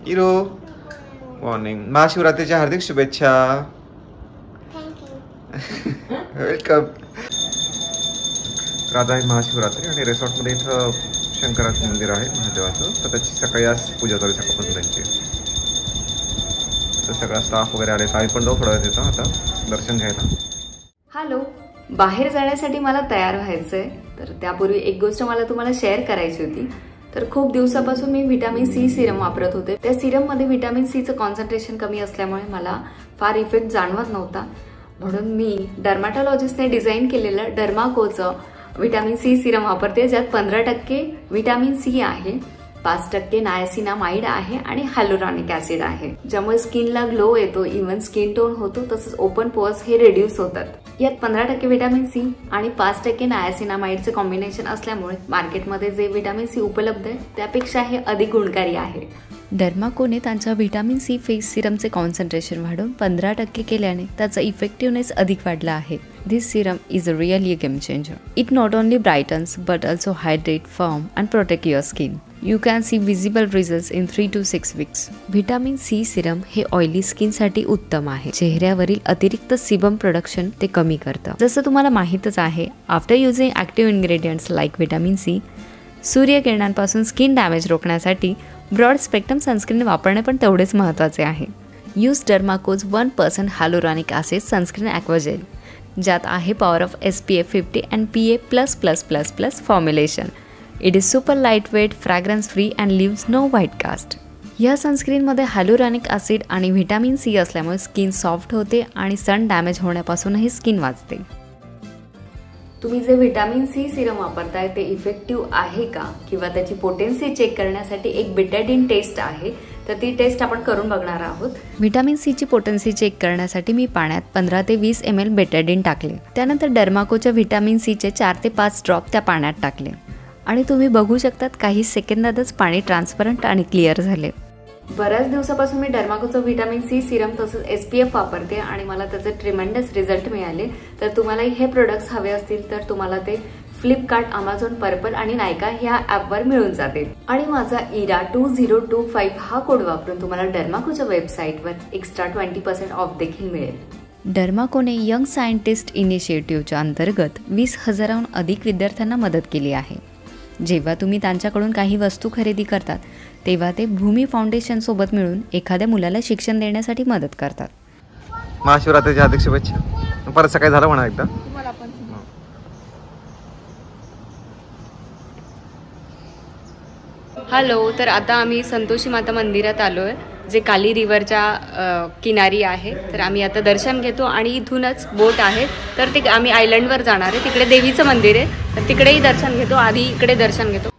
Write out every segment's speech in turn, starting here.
Hero morning. महाशिवरात्रीच्या हार्दिक शुभेच्छा. Welcome. Radha आहे महाशिवरात्री आणि रिसॉर्टमध्ये इथं शंकराचं मंदिर आहे महादेवाचं, तर त्याची सकाळी आज पूजा चालू सकाळपासून त्यांची. तर सगळा स्टाफ वगैरे आले. आम्ही पण जाऊ थोडा वेळ तिथं आता दर्शन घ्यायला. हॅलो. बाहेर जाण्यासाठी मला तयार व्हायचंय, तर त्यापूर्वी एक गोष्ट मला तुम्हाला शेअर करायची होती. तर खूप दिवसापासून मी व्हिटॅमिन सी सिरम वापरत होते. त्या सिरम मध्ये व्हिटॅमिन सीचं कॉन्सन्ट्रेशन कमी असल्यामुळे मला फार इफेक्ट जाणवत नव्हता. म्हणून मी डर्मॅटॉलॉजिस्टने डिझाईन केलेलं डर्माकोचं व्हिटॅमिन सी सिरम वापरते, ज्यात 15% व्हिटॅमिन सी आहे, 5% नायसिनामाइड आहे आणि हायलुरॉनिक ऍसिड आहे, ज्यामुळे स्किनला ग्लो येतो, इव्हन स्किन टोन होतो, तसंच ओपन पोअर्स हे रिड्यूस होतात. यात 15% व्हिटॅमिन सी आणि 5% नायसिनामाइडचे कॉम्बिनेशन असल्यामुळे मार्केटमध्ये जे व्हिटॅमिन सी उपलब्ध आहे त्यापेक्षा हे अधिक गुणकारी आहे. डर्माकोने त्यांच्या व्हिटॅमिन सी फेस सिरमचे कॉन्सन्ट्रेशन वाढवून 15% केल्याने त्याचा इफेक्टिव्हनेस अधिक वाढला आहे. दिस serum is really a game changer. It not only brightens but also hydrate, firm and protect your skin. You can see visible results in 3 to 6 weeks. Vitamin C serum हे oily स्किनसाठी उत्तम आहे. चेहऱ्यावरील अतिरिक्त sebum production ते कमी करतं. जसं तुम्हाला माहीतच आहे, after using active ingredients like vitamin C, सूर्यकिरणांपासून स्किन डॅमेज रोखण्यासाठी ब्रॉड स्पेक्ट्रम सनस्क्रीन वापरणे पण तेवढेच महत्त्वाचे आहे. Use Derma Co 1% hyaluronic acid sunscreen aquagel, ज्यात आहे power of SPF 50 and PA++++ formulation. It is super light weight, fragrance free and leaves no white cast. या सनस्क्रीनमध्ये हायलुरॉनिक ॲसिड आणि व्हिटॅमिन सी असल्यामुळे स्किन सॉफ्ट होते आणि सन डॅमेज होण्यापासूनही स्किन वाचते. तुम्ही जे व्हिटॅमिन सी सिरम वापरताय ते इफेक्टिव्ह आहे का किंवा त्याची पोटेन्सी चेक करण्यासाठी एक बेटाडीन टेस्ट आहे, तर ती टेस्ट आपण करून बघणार आहोत. व्हिटॅमिन सीची पोटेन्सी चेक करण्यासाठी मी पाण्यात 15 ते 20 ml बेटाडीन टाकले. त्यानंतर डर्माकोच्या व्हिटॅमिन सीचे 4 ते 5 ड्रॉप त्या पाण्यात टाकले आणि तुम्ही बघू शकतात काही सेकंदातच पाणी ट्रान्सपरंट आणि क्लिअर झाले. बऱ्याच दिवसापासून मी डर्माकोचं व्हिटॅमिन सी सिरम तसंच SPF वापरते आणि मला त्याचे ट्रिमेंडस रिझल्ट मिळाले. तर तुम्हालाही हे प्रोडक्ट्स हवे असतील तर तुम्हाला ते फ्लिपकार्ट, अमेझॉन, पर्पल आणि नायका ह्या ॲपवर मिळून जाते. आणि माझा इरा 2025 हा कोड वापरून तुम्हाला डर्माकोच्या वेबसाईटवर एक्स्ट्रा 20% ऑफ देखील मिळेल. डर्माकोने यंग सायंटिस्ट इनिशिएटिव्हच्या अंतर्गत 20,000हून अधिक विद्यार्थ्यांना मदत केली आहे. जेव्हा तुम्ही त्यांच्याकडून काही वस्तू खरेदी करतात तेव्हा ते भूमी फाउंडेशन सोबत मिळून एखाद्या मुलाला शिक्षण देण्यासाठी मदत करतात. महाशिवरात्रीच्या हार्दिक शुभेच्छा. परत सकाळी झालं म्हणा एकदा. हॅलो. तर आता आम्ही संतोषी माता मंदिरात आलोय, जे काली रिव्हरच्या किनारी आहे. तर आम्ही आता दर्शन घेतो आणि इथूनच बोट आहे, तर ते आम्ही आयलंडवर जाणार आहे. तिकडे देवीचं मंदिर आहे, तर तिकडेही दर्शन घेतो. आधी इकडे दर्शन घेतो.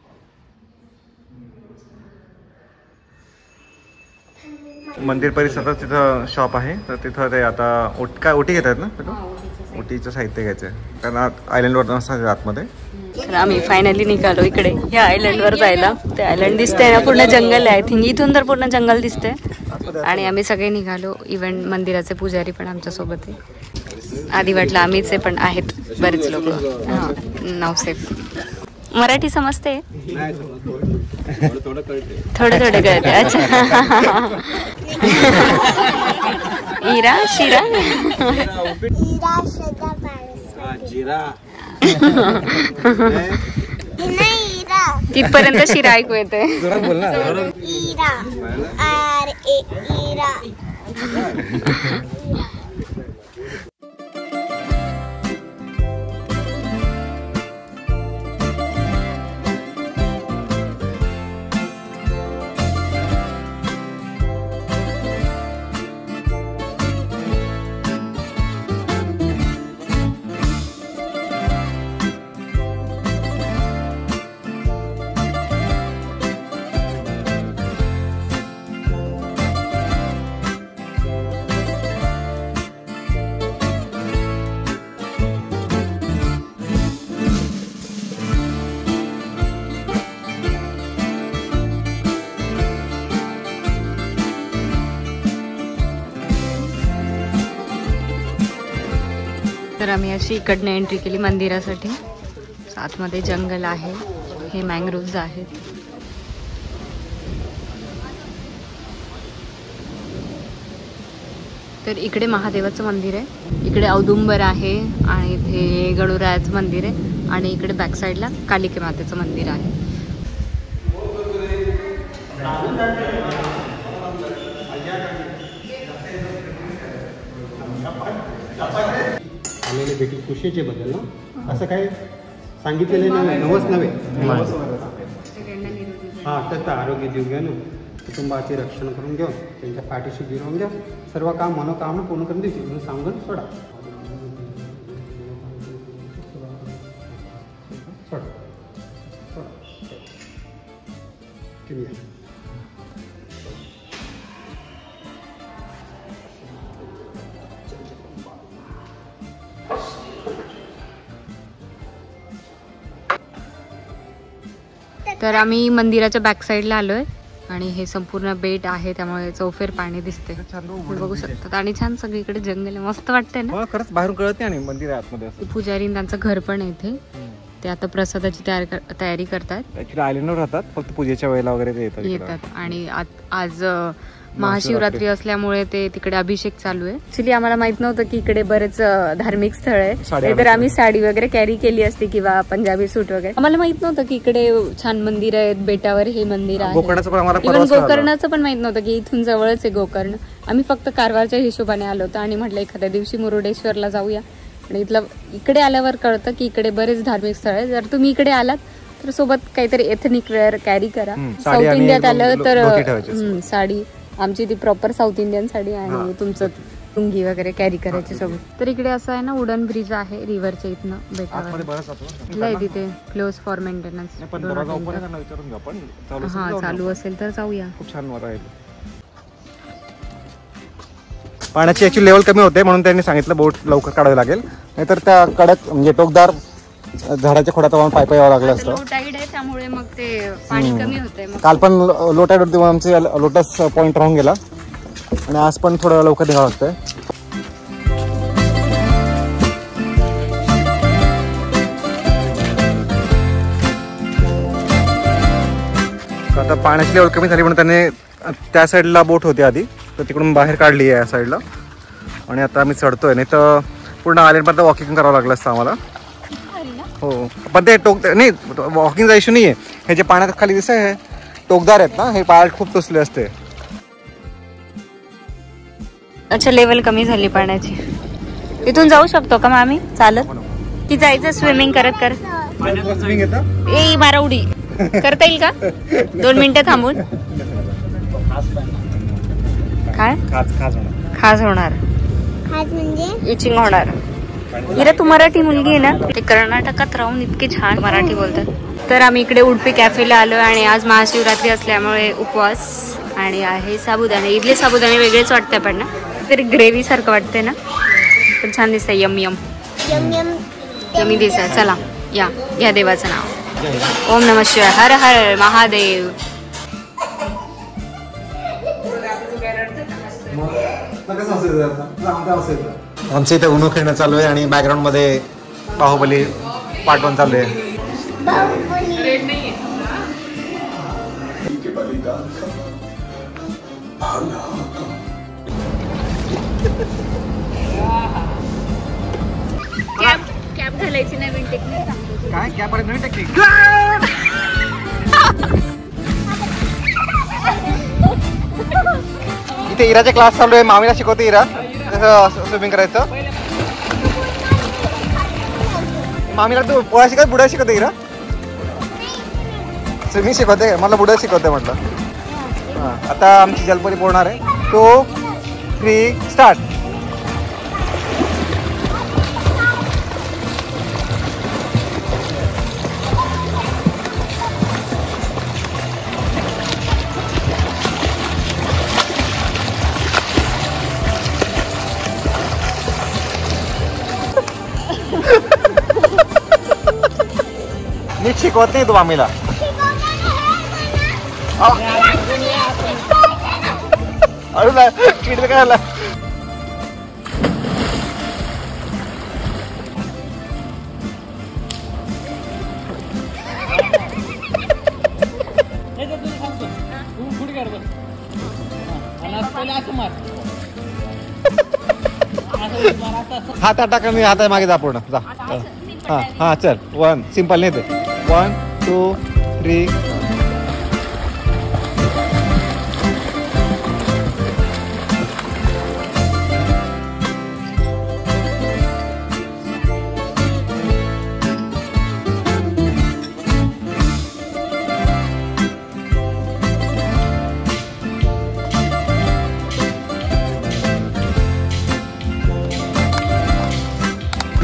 मंदिर परिसरात तिथं शॉप आहे, तर तिथं ते आता ओटी घेत आहेत ना, ओटीचं साहित्य घ्यायचं आहे कारण आयलंडवर नसतात आतमध्ये. तर आम्ही फायनली निघालो इकडे ह्या आयलंडवर जायला. ते आयलंड दिसतंय ना, पूर्ण जंगल आहे. आय थिंक इथून तर पूर्ण जंगल दिसतंय. आणि आम्ही सगळे निघालो. इव्हन मंदिराचे पुजारी पण आमच्यासोबत आहे. आधी वाटलं आम्हीच आहे, पण आहेत बरेच लोक. हां, नवसेफ. मराठी समजते? थोडं थोडं कळते. अच्छा. इरा शिरा तिथपर्यंत शिरा ऐकू येते. तर आम्ही अशी इकडनं एंट्री केली मंदिरासाठी. आतमध्ये जंगल आहे, हे मँग्रोव्ज आहेत. तर इकडे महादेवाचं मंदिर आहे, इकडे औदुंबर आहे आणि इथे गणुरायाचं मंदिर आहे आणि इकडे बॅक साईडला कालिके मातेचं मंदिर आहे. आलेले भेटी खुशीचे बद्दल ना असं काय सांगितलेलं नाही, नवस नव्हे. हां तर आरोग्य देऊ घ्या ना, कुटुंबाचे रक्षण करून घेऊन त्यांच्या पाठीशी गिरवून घ्या, सर्व काम मनोकामना पूर्ण करून देतील म्हणून सांगून सोडा. तर आम्ही मंदिराच्या बॅक साईडला आलोय आणि हे संपूर्ण बेट आहे त्यामुळे चौफेर पाणी दिसते, बघू शकतात. आणि छान सगळीकडे जंगल आहे, मस्त वाटतंय ना. खरंच बाहेरून कळत नाही. आणि मंदिर आतमध्ये पुजारी त्यांचं घर पण आहे इथे, ते आता प्रसादाची तयारी करतात. ऍक्च्युली आयलंडवर राहतात, फक्त पूजेच्या वेळेला वगैरे ते येतात. आणि आज महाशिवरात्री असल्यामुळे ते तिकडे अभिषेक चालू आहे. ऍक्च्युली आम्हाला माहित नव्हतं की इकडे बरेच धार्मिक स्थळ आहे, तर आम्ही साडी वगैरे कॅरी केली असती किंवा पंजाबी सूट वगैरे. आम्हाला माहित नव्हतं की इकडे छान मंदिर आहेत, बेटावर हे मंदिर आहे. गोकर्णाचं पण माहित नव्हतं की इथून जवळच आहे गोकर्ण. आम्ही फक्त कारवारच्या हिशोबाने आलो होतो आणि म्हटलं एखाद्या दिवशी मुरुडेश्वरला जाऊया. आणि इकडे आल्यावर कळतं की इकडे बरेच धार्मिक स्थळ आहे. जर तुम्ही इकडे आलात तर सोबत काहीतरी एथनिक वेअर कॅरी करा. साऊथ इंडियात आलं तर साडी, आमची ती प्रॉपर साऊथ इंडियन साडी, आणि तुमचं लुंगी वगैरे कॅरी करायची सोबत. तर इकडे असं आहे ना, वुडन ब्रिज आहे रिव्हरच्या इथनं बेटावर, तिथे क्लोज फॉर मेंटेनन्स. हा चालू असेल तर जाऊया. खूप छान वाटत. पाण्याची ऍक्च्युअली लेवल कमी होते म्हणून त्यांनी सांगितलं बोट लवकर काढावी लागेल, नाहीतर त्या कडक म्हणजे टोकदार झाडाच्या खोडात पाय यावं लागलं असतं. लो टाईड आहे त्यामुळे मग ते पाणी कमी होते. काल पण लो टाईड होती, आमचे लोटस पॉइंट राहून गेला आणि आज पण थोडं लवकर निघावं लागतंय. आता पाण्याची लेवल कमी झाली म्हणून त्याने त्या साईडला बोट होती आधी, तर तिकडून बाहेर काढली आहे या साईडला. आणि आता आम्ही चढतोय, नाही तर पूर्ण आयलंडपर्यंत वॉकिंग करावं लागलं असतं आम्हाला. हो पण ते नाही, वॉकिंगचा इश्यू नाही आहे. हे जे पाण्यात खाली दिसत आहे टोकदार आहेत ना, हे पायात खूप टोचले असते. अच्छा, लेवल कमी झाली पाण्याची. इथून जाऊ शकतो का मग आम्ही चालत, की जायचं स्विमिंग करत करत? ए मारा उडी करता येईल का 2 मिनिटं थांबून? काय खास होणार म्हणजे इचिंग होणार. इरा तू मराठी मुलगी आहे ना, ते कर्नाटकात राहून इतके छान मराठी बोलतात. तर आम्ही इकडे उडपी कॅफेला आलोय आणि आज महाशिवरात्री असल्यामुळे उपवास आणि आहे साबुदाणे. इथले साबुदाणे वेगळेच वाटते पण ना, तरी ग्रेव्ही सारखं वाटतंय ना, पण छान दिसतंय. यम यम यमी दिसतंय. चला या, घ्या देवाचं नाव. ओम नमः शिवाय, हर हर महादेव. आमचं इथे उन्हो खेळणं चालू आहे आणि बॅकग्राऊंड मध्ये बाहुबली पार्ट 1 चालू आहे. कॅप घालायची नवीन टेक्निक. काय कॅप नवीन टेक्निक? इथे इराचे क्लास चालू आहे, मामीला शिकवते इरा कसं स्विमिंग करायचं. मामीला तू पोळा शिकत बुड्या शिकवते इरा? स्विमिंग शिकवते, मला बुड्या शिकवते म्हटलं. हां, आता आमची जलपरी बोलणार आहे. 2, 3 स्टार्ट. नीट शिकवत नाही तू मामीला. चिडलं काय झालं? हात टाका मी हात मागे जा पूर्ण जा हा हा चल 1 सिंपल नाही ते 1 2 3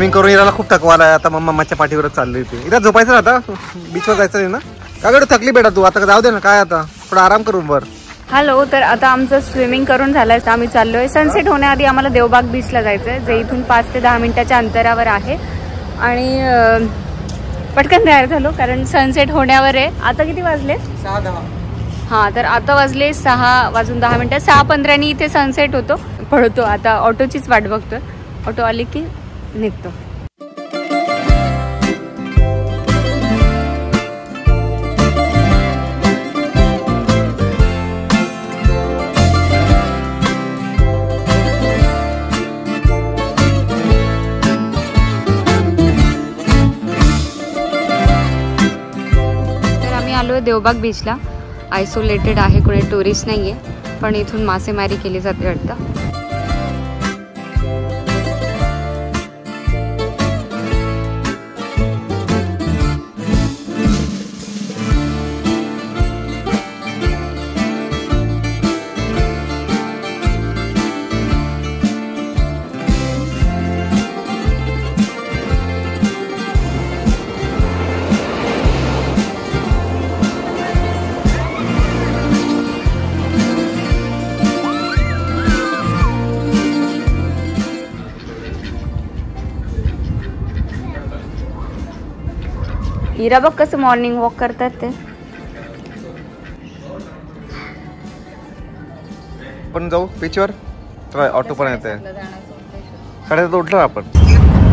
स्विमिंग करून इराला खूप थकवा आलाय आता. मम्माच्या पाठीवरच चालली होती. इरा झोपायचं ना आता, बीचवर जायचं नाही ना का गड थकली बेटा तू आता जाऊ दे ना काय आता थोडा आराम करून वर. हॅलो, तर आता आमचं स्विमिंग करून झालंय तर आम्ही चाललोय. सनसेट होण्याआधी आम्हाला देवबाग बीचला जायचंय जे इथून 5 ते 10 मिनिटाच्या अंतरावर आहे. आणि पटकन तयार झालो कारण सनसेट होण्यावर आहे. आता किती वाजले? 6:10. हां, तर आता वाजले 6:10. 6:15 इथे सनसेट होतो पडतो. आता ऑटोचीच वाट बघतोय. ऑटो आली की निघतो. तर आम्ही आलोय देवबाग बीचला. आयसोलेटेड आहे, कोणी टुरिस्ट नाहीये, पण इथून मासेमारी केली जाते वाटतं. हिरा बघ कसं मॉर्निंग वॉक करतात ते. पण जाऊ बीचवर, ऑटो पण येते. 7:30 उठलो आपण.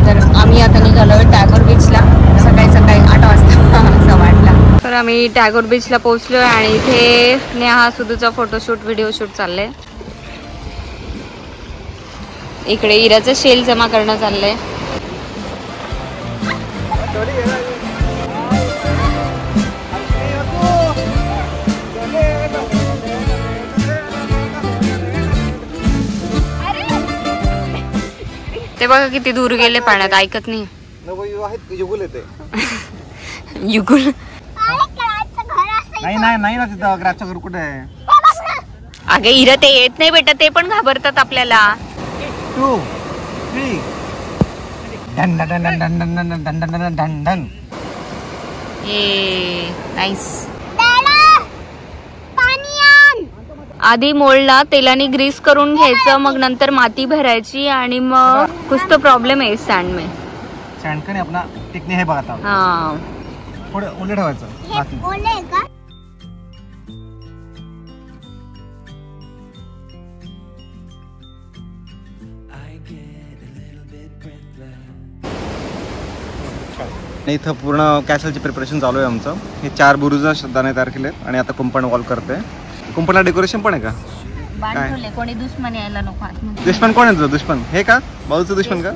तर आम्ही आता निघालोय टॅगोर बीचला सकाळी 8 वाजता 8:15. तर आम्ही टॅगोर बीचला पोहोचलोय आणि इथे नेहा सुधूचा फोटोशूट व्हिडिओ शूट चाललंय. इकडे इराचं शेल जमा करणं चाललंय. ते बघा किती दूर गेले पाण्यात, ऐकत नाही. युगुल येते. युगुल नाही नाही नाही ना तिथं ग्राफचं घर कुठे आहे? अगे इरा ते येत नाही बेटा, ते पण घाबरतात आपल्याला. 2 3 done done done done done done done done done. ये नाईस. आधी मोल्डला तेलाने ग्रीस करून घ्यायचं, मग नंतर माती भरायची आणि मग कुछ तो प्रॉब्लेम आहे सँड में. सँड का नाही अपना टिकने है बघा आता. हाँ, पुढे ओले ठेवायचं माती. इथं पूर्ण कॅसलची प्रिपरेशन चालू आहे आमचं. हे 4 बुरुज श्रद्धाने तयार केले आणि आता कुंपण वॉल करते. कुंपणला डेकोरेशन पण आहे का? बांधले कोणी दुश्मन यायला नको. दुश्मन कोण आहे तुझं? दुश्मन हे का बाजूचं दुश्मन का?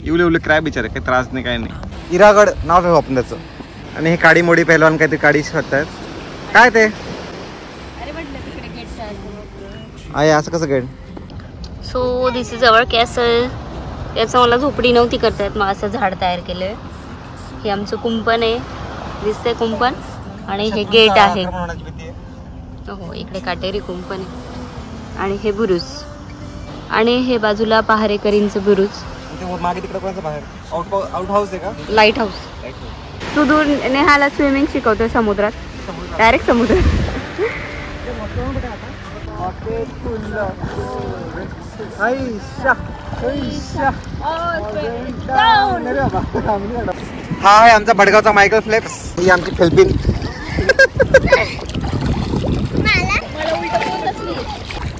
इवले क्रॅब बिचारे, काही त्रास नाही काय नाही. इरागड नाव ठेवू आपण त्याचं. आणि हे काडी मोडी पहिलवान काहीतरी काडी शोधतायत. काय ते आहे असं कसं gate? So this is our castle. याचं मला झोपडी नव्हती करतायत, मग असं झाड तयार केलंय. हे आमचं कुंपण आहे, दिसतंय कुंपण. आणि हे गेट आहे. हो, इकडे काटेरी कुंपण आहे. आणि हे बुरुज आणि हे बाजूला पहारेकरींचं बुरुज. मागे तिकडे कोणाचं बाहेर आउट हाऊस आहे का? Light house. तू दूर नेहाला स्विमिंग शिकवतोय समुद्रात, डायरेक्ट समुद्रात. हा आहे आमचा भडगावचा मायकल फ्लेप्स. ही आमची फिल्पिन.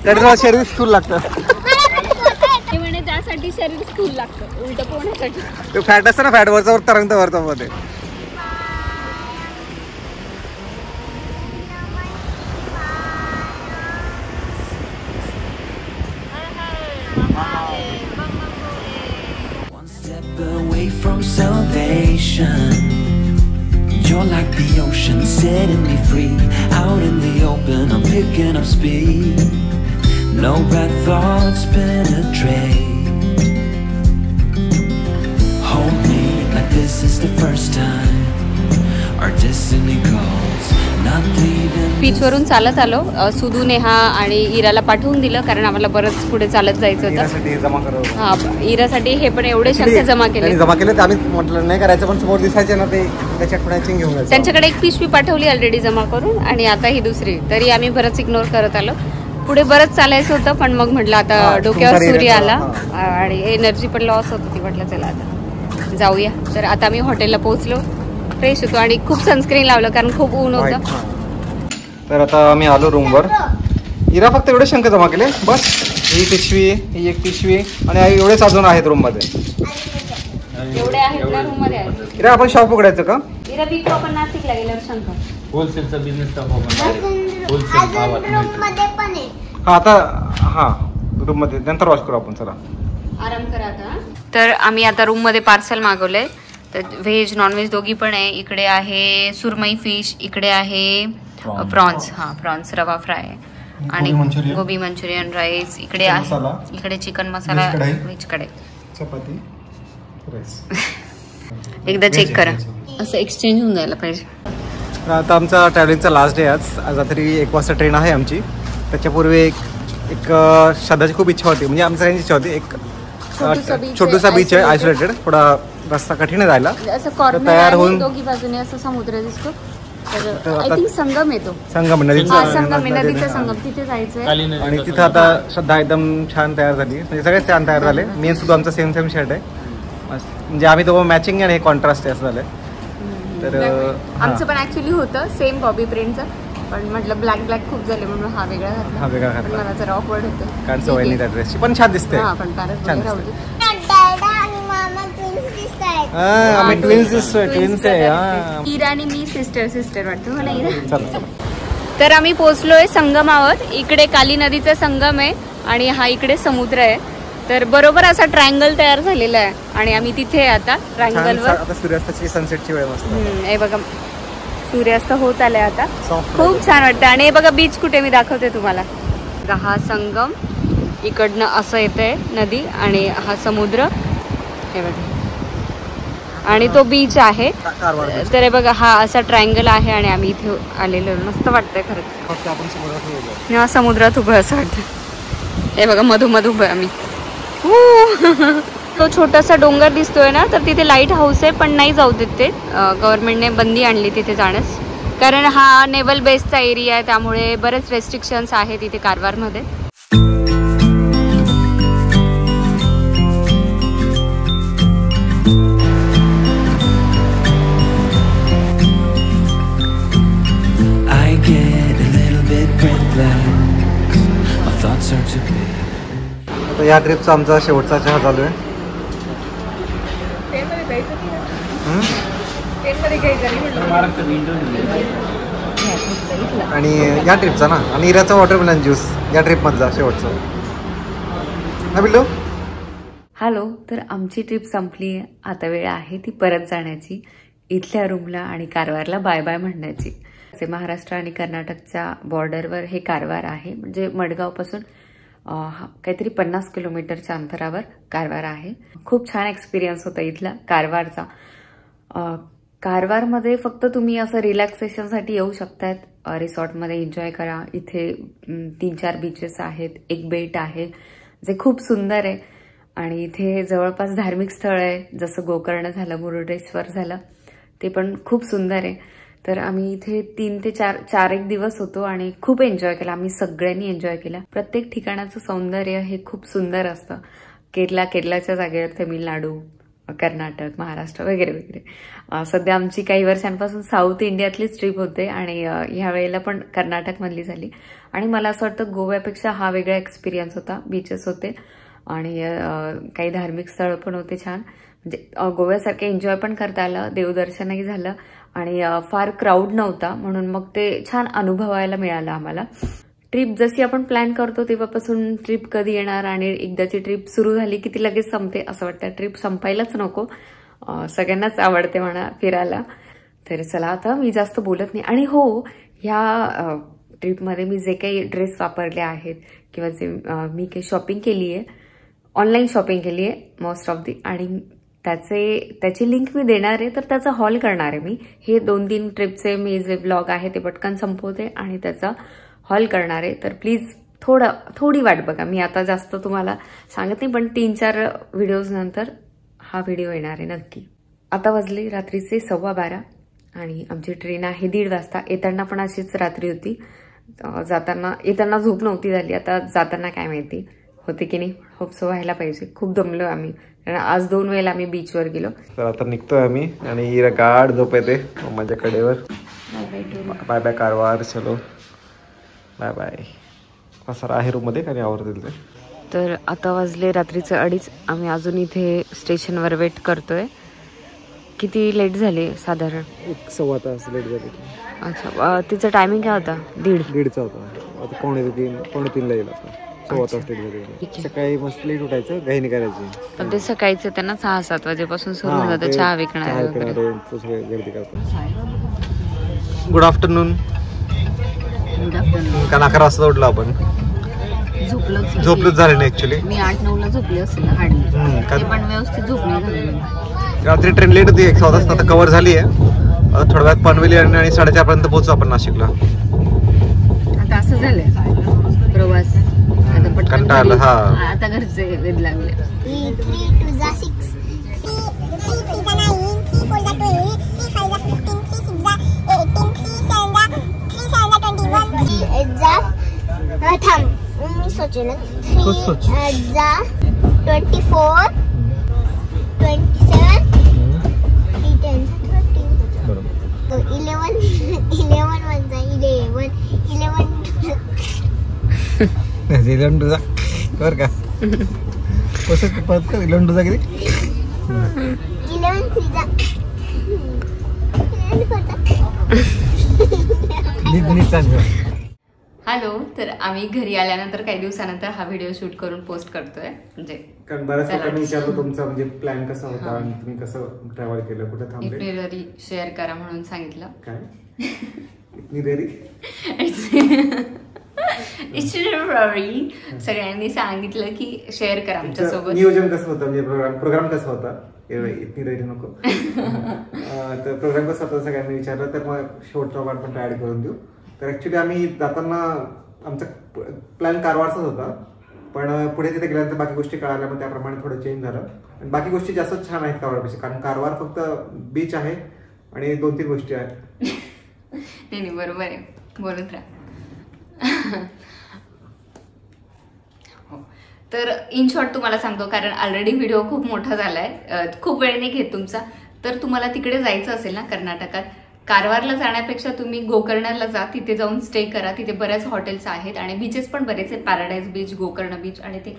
त्याला शरीर स्थूल लागतं. त्यासाठी शरीर स्थूल लागतं उलट पोहण्यासाठी. ते फॅट असतं ना, फॅट वरचा वर तरंगतं वरचा मध्ये. You're like the ocean, setting me free. Out in the open, I'm picking up speed. No bad thoughts penetrate. Hold me like this is the first time. Our destiny calls, not leaving. बीचवरून चालत आलो. सुदू, नेहा आणि इराला पाठवून दिलं कारण आम्हाला बरंच पुढे चालत जायचं होतं. इरासाठी जमा करत हा, इरासाठी हे पण एवढे शंख जमा केले. जमा केले तर आम्ही म्हटलं नाही करायचं, पण समोर दिसायचे ना ते त्याच्यात पुण्याची घेऊन जायचं. त्यांच्याकडे एक पिशवी पाठवली ऑलरेडी जमा करून आणि आता ही दुसरी. तरी आम्ही बरंच इग्नोर करत आलो. पुढे बरंच चालायचं होतं पण मग म्हटलं आता डोक्यावर सूर्य आला आणि एनर्जी पण लॉस होत होती. म्हटलं चला आता जाऊया. तर आता आम्ही हॉटेलला पोहोचलो, फ्रेश होतो आणि खूप सनस्क्रीन लावलं कारण खूप ऊन होतं. तर आता आम्ही आलो रूमवर. इरा फक्त एवढे शंख जमा केले बस. ही पिशवी, ही एक पिशवी आणि एवढेच अजून आहेत रूम मध्ये. एवढे आहेत ना रूम मध्ये आहेत. इरा आपण शॉप उघडायचं का? इरा विकू आपण नाशिकला गेल्यावर शंख होलसेलचा बिझनेस टाकू आपण. होलसेल भावात हा आता हा रूम मध्ये नंतर वॉश करू आपण. चला आराम करा आता. तर आम्ही आता रूम मध्ये पार्सल मागवलंय. तर व्हेज नॉनव्हेज दोघी पण आहे. इकडे आहे सुरमई फिश, इकडे आहे प्रॉन्स. हा प्रॉन्स रवा फ्राय आणि गोबी मंचुरियन राईस. इकडे आहे, इकडे चिकन मसाला व्हेज कढई, चपाती, एकदा चेक करा. असं एक्सचेंज होऊन जायला पाहिजे. आता आमचा ट्रॅव्हलिंगचा लास्ट डे आज रात्री 1 वाजता ट्रेन आहे आमची. त्याच्यापूर्वी एक श्रद्धाची खूप इच्छा होती, म्हणजे आमच्या इच्छा होती. एक छोटूसा बीच आहे आयसोलेटेड, थोडा रस्ता कठीण आहे जायला. असं कॉर्नर तयार होऊन दोघी बाजूने असं समुद्र दिसतो. तर आय थिंक संगम येतो. संगम नदीचा संगम तिथे जायचंय. आणि तिथं आता श्रद्धा एकदम छान तयार झाली, म्हणजे सगळेच छान तयार झाले. मी सुद्धा आमचं सेम शर्ट आहे, म्हणजे आम्ही दोघं मॅचिंग आणि हे कॉन्ट्रास्ट आहे असं झालंय. तर आमचं पण ऍक्च्युली होतं सेम बॉबी प्रिंटचं, पण म्हटलं ब्लॅक खूप झाले म्हणून हा वेगळा घातला. मला जरा ऑकवर्ड होतं कारण सवय नाही त्या ड्रेसची, पण छान दिसते. पण आम्ही ट्विन्स आहे. इरा आणि मी सिस्टर वाटतो मला इरा. तर आम्ही पोहोचलोय संगमावर. इकडे काली नदीचा संगम आहे आणि हा इकडे समुद्र आहे. तर बरोबर असा ट्रायंगल तयार झालेला आहे आणि आम्ही तिथे आहे आता ट्रायंगल वर. आता सूर्यास्ताची सनसेटची वेळ मस्त. हे बघा सूर्यास्त होत आलाय आता. खूप छान वाटतं. आणि हे बघा बीच कुठे मी दाखवते तुम्हाला. हा संगम इकडनं असं येतंय नदी आणि हा समुद्र हे बघा आणि तो बीच आहे. तर हे बघा हा असा ट्रायंगल आहे आणि आम्ही इथे आलेलो. मस्त वाटतंय खरंच. समुद्रात उभं असं वाटतं. हे बघा मधोमध उभं आम्ही. तो छोटासा डोंगर दिसतोय ना, तर तिथे लाईट हाऊस आहे पण नाही जाऊ देत ते. गव्हर्नमेंटने बंदी आणली तिथे जाण्यास, कारण हा नेव्हल बेसचा एरिया आहे. त्यामुळे बरेच रेस्ट्रिक्शन्स आहेत इथे कारवारमध्ये. आता या ट्रिपचा आमचा शेवटचा चहा चालू आहे. आणि या ट्रिपचा ना, आणि इराचा वॉटरमेलन ज्यूस या ट्रिप मधला शेवटचा ना बिल्लू. हॅलो. तर आमची ट्रिप संपली आहे. आता वेळ आहे ती परत जाण्याची. इथल्या रूमला आणि कारवारला बाय बाय म्हणण्याची. महाराष्ट्र आणि कर्नाटकच्या बॉर्डरवर हे कारवार आहे. म्हणजे मडगावपासून काहीतरी 50 किलोमीटरच्या अंतरावर कारवार आहे. खूप छान एक्सपिरियन्स होता इथला कारवारचा. कारवारमध्ये फक्त तुम्ही असं रिलॅक्सेशनसाठी येऊ शकतात. रिसॉर्टमध्ये एन्जॉय करा. इथे 3-4 बीचेस आहेत, एक बेट आहे जे खूप सुंदर आहे. आणि इथे जवळपास धार्मिक स्थळ आहे, जसं गोकर्ण झालं, मुरुडेश्वर झालं, ते पण खूप सुंदर आहे. तर आम्ही इथे 3 ते 4 एक दिवस होतो आणि खूप एन्जॉय केला. आम्ही सगळ्यांनी एन्जॉय केला. प्रत्येक ठिकाणाचं सौंदर्य हे खूप सुंदर असतं. केरळच्या जागेवर तमिळनाडू, कर्नाटक, महाराष्ट्र वगैरे वगैरे. सध्या आमची काही वर्षांपासून साऊथ इंडियातलीच ट्रिप होते आणि ह्या वेळेला पण कर्नाटकमधली झाली. आणि मला असं वाटतं गोव्यापेक्षा हा वेगळा एक्सपिरियन्स होता. बीचेस होते आणि काही धार्मिक स्थळ पण होते छान. म्हणजे गोव्यासारखं एन्जॉय पण करता आलं, देवदर्शनही झालं आणि फार क्राऊड नव्हता, म्हणून मग ते छान अनुभवायला मिळालं आम्हाला. ट्रिप जशी आपण प्लॅन करतो तेव्हापासून ट्रिप कधी येणार आणि एकदाची ट्रिप सुरू झाली की ती लगेच संपते असं वाटतं. ट्रिप संपायलाच नको. सगळ्यांनाच आवडते म्हणा फिरायला. तर चला आता मी जास्त बोलत नाही. आणि हो, ह्या ट्रिपमध्ये मी जे काही ड्रेस वापरले आहेत किंवा जे मी काही शॉपिंग केली आहे, ऑनलाईन शॉपिंग केली आहे मोस्ट ऑफ दी, आणि त्याची लिंक मी देणार आहे. तर त्याचा हॉल करणार आहे मी. हे 2-3 ट्रिपचे मी जे ब्लॉग आहे ते पटकन संपवते आणि त्याचा हॉल करणार आहे. तर प्लीज थोडी वाट बघा. मी आता जास्त तुम्हाला सांगत नाही, पण 3-4 व्हिडिओज नंतर हा व्हिडिओ येणार आहे नक्की. आता वाजले रात्रीचे 12:15 आणि आमची ट्रेन आहे 1:30 वाजता. येताना पण अशीच रात्री होती. येताना झोप नव्हती झाली. आता जाताना काय माहिती होते की नाही, होपसो व्हायला पाहिजे. खूप दमलो आम्ही, कारण आज 2 वेळेला आम्ही बीचवर गेलो. तर आता निघतोय आम्ही आणि गाढ झोप येते माझ्या कडेवर. बाय बाय कारवार, चलो बाय बाय. पसारा आहे रूम मध्ये, काही आवडतील ते. तर आता वाजले रात्रीचे 2:30. आम्ही अजून इथे स्टेशनवर वेट करतोय. किती लेट झाले? साधारण 1-1.25 तास लेट झाले. अच्छा, तिचा टायमिंग काय होता? 1:30चा होता. आता 2:45 येईल. आता 1.25 तास लेट झाले. सकाळी मस्त लेट उठायचं, घाई नाही करायची. पण ते सकाळीच त्यांना 6-7 वाजेपासून सुरू होतं चहा विकणार. गर्दी करतात. Good afternoon. कारण 11 वाजता उठलो आपण. झोपलोच झाले नाही ऍक्च्युली. मी 8-9ला झोपले असेल हार्डली, पण व्यवस्थित झोप नाही झाली. रात्री ट्रेन लेट होती. 1 तास आता कव्हर झाली आहे. थोड्या वेळात पनवेली आणि 4:30 पर्यंत पोहोचू आपण नाशिकला. आता असं झालंय प्रवास. आता पटकन कंटाळलं. हा, आता घरचे वेध लागले. 3 2 जा 6 3 3 जा 9 3 4 जा 12 3 5 जा 15 3 6 जा 18 3 7 जा 21 3 8 जा थांब मी सोचेल. 3 8 जा 24 27 3 10 30 बरोबर. 11 1 जा 11 तुझा बर का? कसं परत कर. 11 तुझा किती? 11 3 जा 11 4 हॅलो. तर आम्ही घरी आल्यानंतर काही दिवसानंतर हा व्हिडिओ शूट करून पोस्ट करतोय. म्हणजे कारण बऱ्याच लोकांनी विचारलं तुमचा म्हणजे प्लॅन कसा होता आणि तुम्ही कसं ट्रॅव्हल केलं, कुठे थांबले. इटनेररी शेअर करा म्हणून सांगितलं. काय इटनेररी? इटनेररी सगळ्यांनी सांगितलं की शेअर करा आमच्यासोबत. नियोजन कसं होतं, म्हणजे प्रोग्राम कसा होता? इटनेररी नको. तर प्रोग्राम कसा होता सगळ्यांनी विचारलं, तर मग शेवटचा पार्ट पण ऍड करून देऊ. तर ऍक्च्युली आम्ही जाताना आमचा प्लॅन कारवारचाच होता, पण पुढे तिथे गेल्यानंतर बाकी गोष्टी कळाल्या, मग त्याप्रमाणे थोडं चेंज झालं. आणि बाकी गोष्टी जास्त छान आहेत कारवारपेक्षा, कारण कारवार फक्त बीच आहे आणि 2-3 गोष्टी आहेत. नाही बरोबर आहे, बोलत राहा. तर इन शॉर्ट तुम्हाला सांगतो, कारण ऑलरेडी व्हिडिओ खूप मोठा झालाय, खूप वेळ नाही घेत तुमचा. तर तुम्हाला तिकडे जायचं असेल ना कर्नाटकात, कारवारला जाण्यापेक्षा तुम्ही गोकर्णला जा. तिथे जाऊन स्टे करा. तिथे बऱ्याच हॉटेल्स आहेत आणि बीचेस पण बरेच आहेत. पॅराडाईज बीच, गोकर्ण बीच आणि ते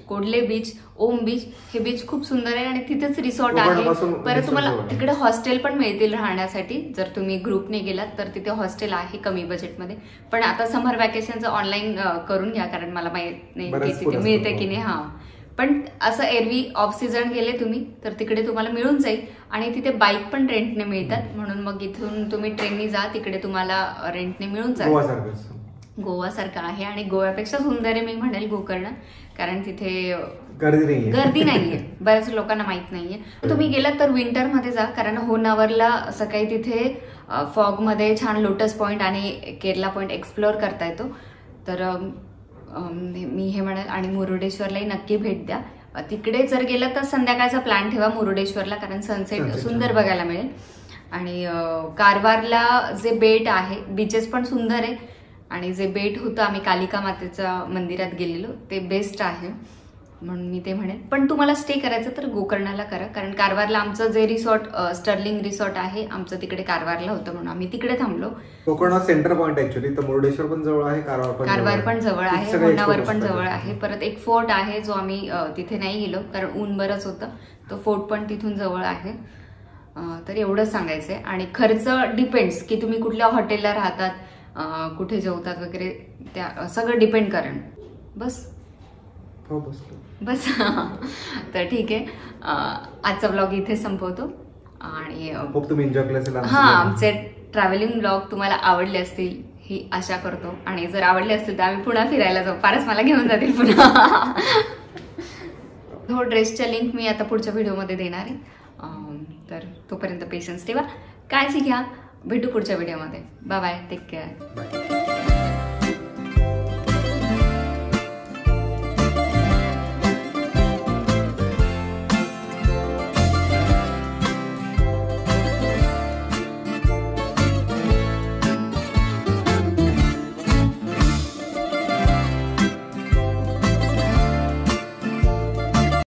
कोडले बीच, ओम बीच. हे बीच खूप सुंदर आहे आणि तिथेच रिसॉर्ट आहे. परत तुम्हाला तिकडे हॉस्टेल पण मिळतील राहण्यासाठी. जर तुम्ही ग्रुपने गेलात तर तिथे हॉस्टेल आहे कमी बजेटमध्ये. पण आता समर वॅकेशनचं ऑनलाईन करून घ्या, कारण मला माहित नाही की तिथे मिळते की नाही. हा, पण असं एरवी ऑफ सीझन गेले तुम्ही तर तिकडे तुम्हाला मिळून जाईल. आणि तिथे बाईक पण रेंटने मिळतात, म्हणून मग इथून तुम्ही ट्रेननी जा, तिकडे तुम्हाला रेंटने मिळून जाईल. गोवासारखं आहे आणि गोव्यापेक्षा सुंदर आहे मी म्हणेल गोकर्ण, कारण तिथे गर्दी नाहीये. बऱ्याच लोकांना माहित नाहीये. तुम्ही गेलात तर विंटरमध्ये जा, कारण होनावरला सकाळी तिथे फॉग मध्ये छान लोटस पॉइंट आणि केरला पॉइंट एक्सप्लोअर करता येतो. तर मी हे म्हणेल. आणि मुरुडेश्वरलाही नक्की भेट द्या. तिकडे जर गेलं तर संध्याकाळचा प्लॅन ठेवा मुरुडेश्वरला, कारण सनसेट सुंदर बघायला मिळेल. आणि कारवारला जे बेट आहे, बीचेस पण सुंदर आहे. आणि जे बेट होतं आम्ही कालिका मातेच्या मंदिरात गेलेलो, ते बेस्ट आहे म्हणून मी ते म्हणेन. पण तुम्हाला स्टे करायचं तर गोकर्णाला करा, कारण कारवारला आमचं जे रिसॉर्ट स्टर्लिंग रिसॉर्ट आहे आमचं तिकडे कारवारला होतं, म्हणून आम्ही तिकडे थांबलो. कोकणात सेंटर पॉइंट ऍक्च्युअली. तर मुरुडेश्वर पण जवळ आहे, कारवार पण जवळ आहे, होनावर पण जवळ आहे. परत एक फोर्ट आहे जो आम्ही तिथे नाही गेलो कारण ऊन बरंच होतं. तो फोर्ट पण तिथून जवळ आहे. तर एवढंच सांगायचंय. आणि खर्च डिपेंड्स की तुम्ही कुठल्या हॉटेलला राहतात, कुठे जेवतात वगैरे, त्या सगळं डिपेंड करेन. बस. तर ठीक आहे, आजचा ब्लॉग इथे संपवतो. आणि खूप तुम्ही एन्जॉय केलं असेल. हा, आमचे ट्रॅव्हलिंग ब्लॉग तुम्हाला आवडले असतील ही आशा करतो. आणि जर आवडले असतील तर आम्ही पुन्हा फिरायला जाऊ. फारच मला घेऊन जातील पुन्हा. हो, ड्रेसच्या लिंक मी आता पुढच्या व्हिडिओमध्ये देणार आहे. तर तोपर्यंत पेशन्स ठेवा, काळजी घ्या. भेटू पुढच्या व्हिडिओमध्ये. Bye bye, take care.